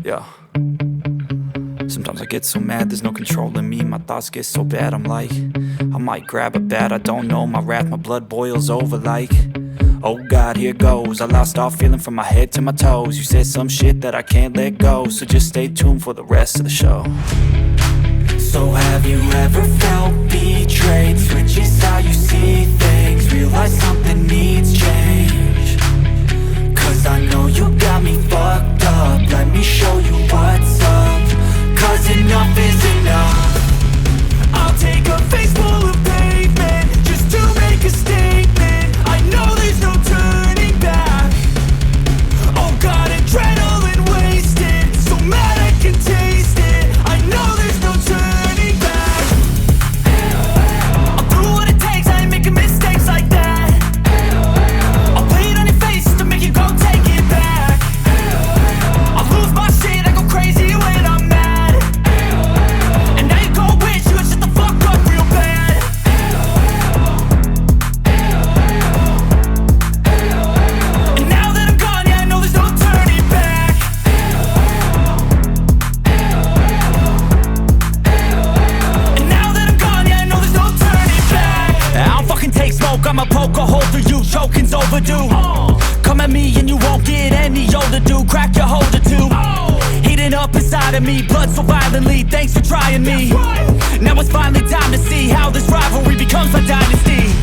Yeah. Sometimes I get so mad, there's no controlling me. My thoughts get so bad, I'm like, I might grab a bat, I don't know. My wrath, my blood boils over like, oh God, here goes. I lost all feeling from my head to my toes. You said some shit that I can't let go, so just stay tuned for the rest of the show. So have you ever felt betrayed? Switches how you see things, realize something needs change. Cause I know you got me fucked up, let me show you what's up. Cause enough is enough. I'll take a face full of pavement just to make a statement. I know there's no turning back. Oh God, adrenaline wasted, so mad I can taste it. I know there's no turning back. I'll do what it takes, I ain't making mistakes like that. I'll play it on your face to make you go take it back. I'll lose my shit, I go crazy when I'm mad. And now you go wish you would shut the fuck up real bad. And now that I'm gone, yeah, I know there's no turning back. And now that I'm gone, yeah, I know there's no turning back. I don't fucking take smoke, I'ma poke a hole through you, choking's overdue. Come at me and you won't get any older, dude. Crack your holder too. Heating up inside of me, blood so violently, thanks for trying me. Now it's finally time to see how this rivalry becomes a dynasty.